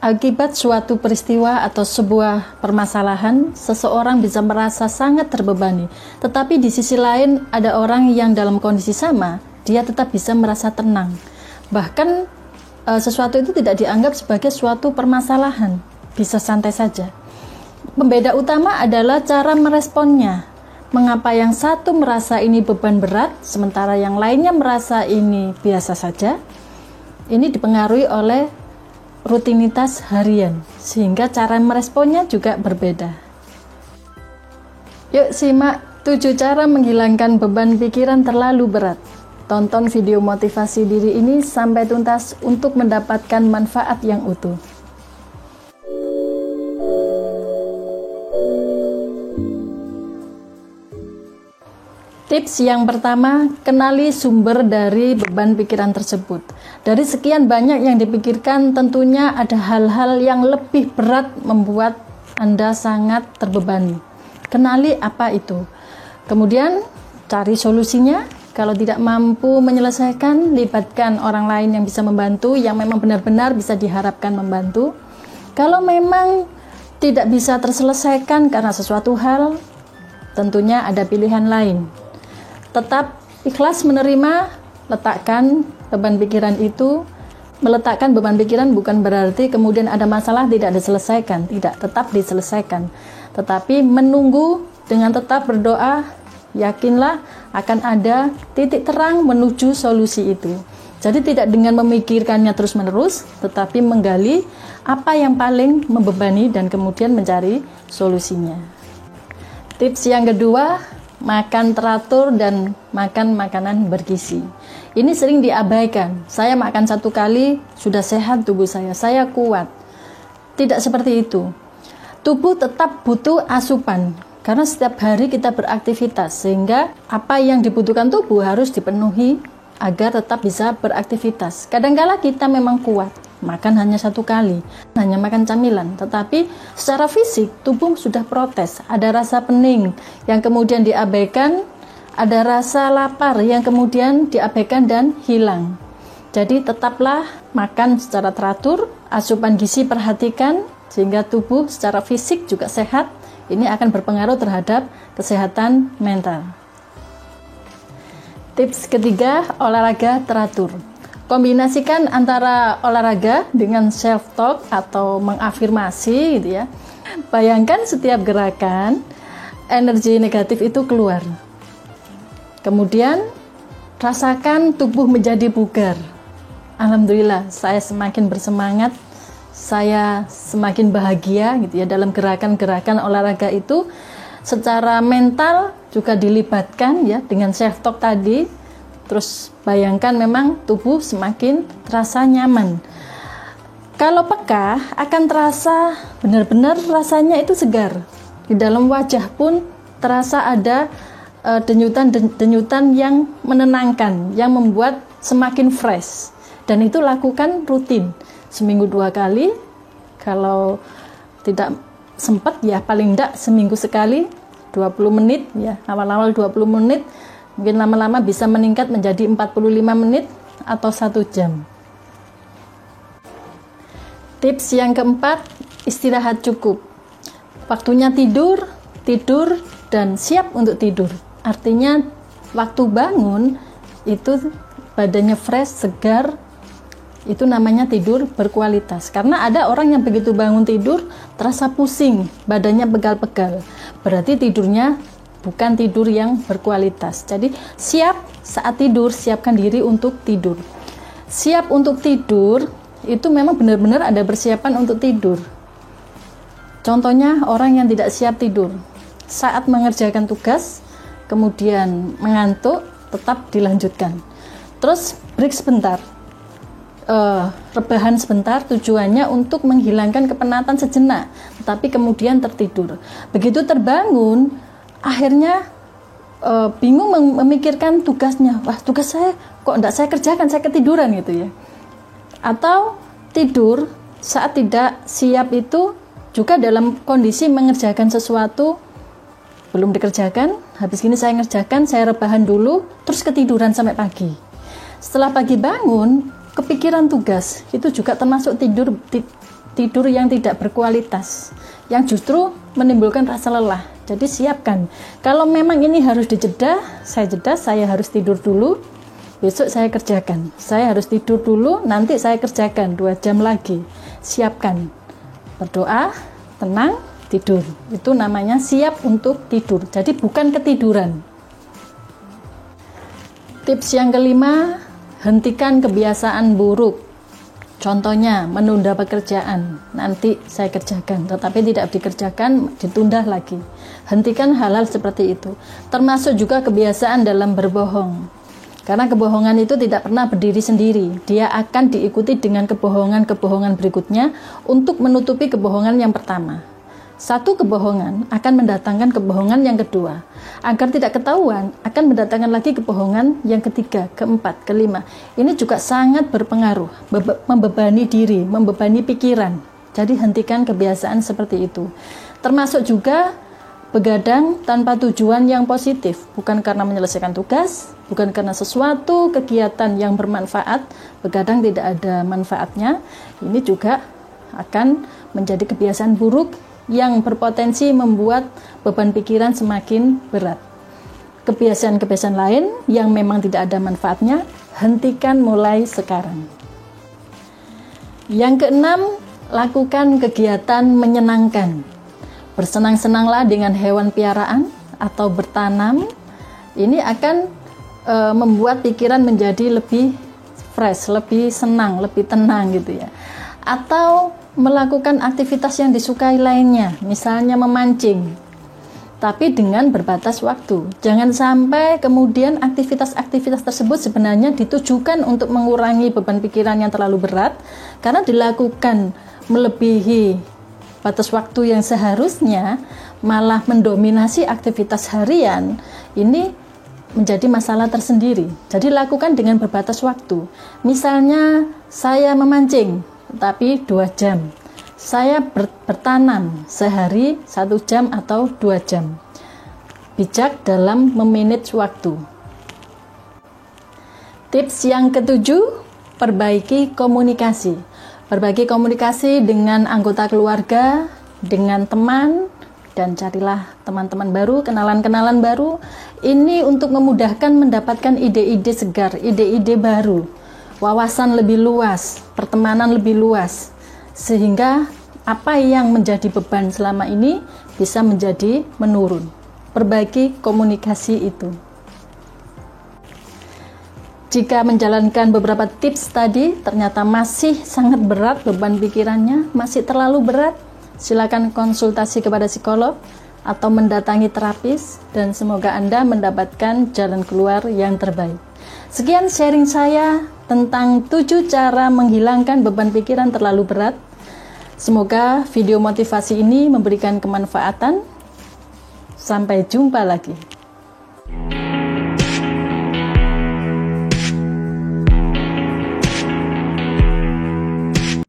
Akibat suatu peristiwa atau sebuah permasalahan, seseorang bisa merasa sangat terbebani. Tetapi di sisi lain, ada orang yang dalam kondisi sama, dia tetap bisa merasa tenang. Bahkan sesuatu itu tidak dianggap sebagai suatu permasalahan, bisa santai saja. Pembeda utama adalah cara meresponnya. Mengapa yang satu merasa ini beban berat, sementara yang lainnya merasa ini biasa saja? Ini dipengaruhi oleh rutinitas harian, sehingga cara meresponnya juga berbeda. Yuk simak 7 cara menghilangkan beban pikiran terlalu berat. Tonton video motivasi diri ini sampai tuntas untuk mendapatkan manfaat yang utuh. Tips yang pertama, kenali sumber dari beban pikiran tersebut. Dari sekian banyak yang dipikirkan, tentunya ada hal-hal yang lebih berat membuat Anda sangat terbebani. Kenali apa itu. Kemudian, cari solusinya. Kalau tidak mampu menyelesaikan, libatkan orang lain yang bisa membantu, yang memang benar-benar bisa diharapkan membantu. Kalau memang tidak bisa terselesaikan karena sesuatu hal, tentunya ada pilihan lain. Tetap ikhlas menerima, letakkan beban pikiran itu. Meletakkan beban pikiran bukan berarti kemudian ada masalah tidak diselesaikan, tidak, tetap diselesaikan. Tetapi menunggu dengan tetap berdoa, yakinlah akan ada titik terang menuju solusi itu. Jadi tidak dengan memikirkannya terus-menerus, tetapi menggali apa yang paling membebani dan kemudian mencari solusinya. Tips yang kedua, makan teratur dan makan makanan bergizi. Ini sering diabaikan. Saya makan 1 kali, sudah sehat tubuh saya kuat. Tidak seperti itu. Tubuh tetap butuh asupan, karena setiap hari kita beraktivitas, sehingga apa yang dibutuhkan tubuh harus dipenuhi agar tetap bisa beraktivitas. Kadang-kala kita memang kuat, makan hanya 1 kali, hanya makan camilan, tetapi secara fisik tubuh sudah protes, ada rasa pening yang kemudian diabaikan, ada rasa lapar yang kemudian diabaikan dan hilang. Jadi tetaplah makan secara teratur, asupan gizi perhatikan, sehingga tubuh secara fisik juga sehat. Ini akan berpengaruh terhadap kesehatan mental. Tips ketiga, olahraga teratur. Kombinasikan antara olahraga dengan self-talk atau mengafirmasi gitu ya. Bayangkan setiap gerakan, energi negatif itu keluar. Kemudian, rasakan tubuh menjadi bugar. Alhamdulillah, saya semakin bersemangat, saya semakin bahagia gitu ya dalam gerakan-gerakan olahraga itu. Secara mental juga dilibatkan ya dengan self-talk tadi. Terus bayangkan memang tubuh semakin terasa nyaman. Kalau peka akan terasa benar-benar rasanya itu segar. Di dalam wajah pun terasa ada denyutan-denyutan yang menenangkan, yang membuat semakin fresh. Dan itu lakukan rutin, seminggu 2 kali. Kalau tidak sempat ya paling tidak seminggu sekali, 20 menit ya, awal-awal 20 menit. Mungkin lama-lama bisa meningkat menjadi 45 menit atau 1 jam. Tips yang keempat, istirahat cukup. Waktunya tidur, dan siap untuk tidur. Artinya waktu bangun itu badannya fresh, segar, itu namanya tidur berkualitas. Karena ada orang yang begitu bangun tidur, terasa pusing, badannya pegal-pegal. Berarti tidurnya bukan tidur yang berkualitas. Jadi siap saat tidur, siapkan diri untuk tidur. Siap untuk tidur, itu memang benar-benar ada persiapan untuk tidur. Contohnya orang yang tidak siap tidur, saat mengerjakan tugas, kemudian mengantuk, tetap dilanjutkan. Terus break sebentar, rebahan sebentar, tujuannya untuk menghilangkan kepenatan sejenak, tetapi kemudian tertidur. Begitu terbangun, akhirnya bingung memikirkan tugasnya. Wah, tugas saya kok enggak saya kerjakan, saya ketiduran gitu ya. Atau tidur saat tidak siap itu juga dalam kondisi mengerjakan sesuatu belum dikerjakan, habis ini saya ngerjakan, saya rebahan dulu, terus ketiduran sampai pagi. Setelah pagi bangun, kepikiran tugas, itu juga termasuk tidur yang tidak berkualitas, yang justru menimbulkan rasa lelah. Jadi siapkan. Kalau memang ini harus dijeda, saya harus tidur dulu, besok saya kerjakan. Saya harus tidur dulu, nanti saya kerjakan 2 jam lagi. Siapkan. Berdoa, tenang, tidur. Itu namanya siap untuk tidur. Jadi bukan ketiduran. Tips yang kelima, hentikan kebiasaan buruk. Contohnya, menunda pekerjaan. Nanti saya kerjakan, tetapi tidak dikerjakan, ditunda lagi. Hentikan hal-hal seperti itu. Termasuk juga kebiasaan dalam berbohong. Karena kebohongan itu tidak pernah berdiri sendiri. Dia akan diikuti dengan kebohongan-kebohongan berikutnya untuk menutupi kebohongan yang pertama. Satu kebohongan akan mendatangkan kebohongan yang kedua. Agar tidak ketahuan, akan mendatangkan lagi kebohongan yang ketiga, keempat, kelima. Ini juga sangat berpengaruh, membebani diri, membebani pikiran. Jadi hentikan kebiasaan seperti itu. Termasuk juga begadang tanpa tujuan yang positif, bukan karena menyelesaikan tugas, bukan karena sesuatu kegiatan yang bermanfaat. Begadang tidak ada manfaatnya. Ini juga akan menjadi kebiasaan buruk yang berpotensi membuat beban pikiran semakin berat. Kebiasaan-kebiasaan lain yang memang tidak ada manfaatnya, hentikan mulai sekarang. Yang keenam, lakukan kegiatan menyenangkan. Bersenang-senanglah dengan hewan piaraan atau bertanam. Ini akan membuat pikiran menjadi lebih fresh, lebih senang, lebih tenang gitu ya. Atau melakukan aktivitas yang disukai lainnya, misalnya memancing, tapi dengan berbatas waktu. Jangan sampai kemudian aktivitas-aktivitas tersebut sebenarnya ditujukan untuk mengurangi beban pikiran yang terlalu berat, karena dilakukan melebihi batas waktu yang seharusnya malah mendominasi aktivitas harian. Ini menjadi masalah tersendiri. Jadi lakukan dengan berbatas waktu. Misalnya saya memancing, tapi 2 jam. Saya bertanam sehari 1 jam atau 2 jam. Bijak dalam memanage waktu. Tips yang ketujuh, perbaiki komunikasi. Perbaiki komunikasi dengan anggota keluarga, dengan teman, dan carilah teman-teman baru, kenalan-kenalan baru. Ini untuk memudahkan mendapatkan ide-ide segar, ide-ide baru. Wawasan lebih luas, pertemanan lebih luas, sehingga apa yang menjadi beban selama ini bisa menjadi menurun. Perbaiki komunikasi itu. Jika menjalankan beberapa tips tadi ternyata masih sangat berat beban pikirannya, masih terlalu berat, silakan konsultasi kepada psikolog atau mendatangi terapis, dan semoga Anda mendapatkan jalan keluar yang terbaik. Sekian sharing saya tentang 7 cara menghilangkan beban pikiran terlalu berat. Semoga video motivasi ini memberikan kemanfaatan. Sampai jumpa lagi.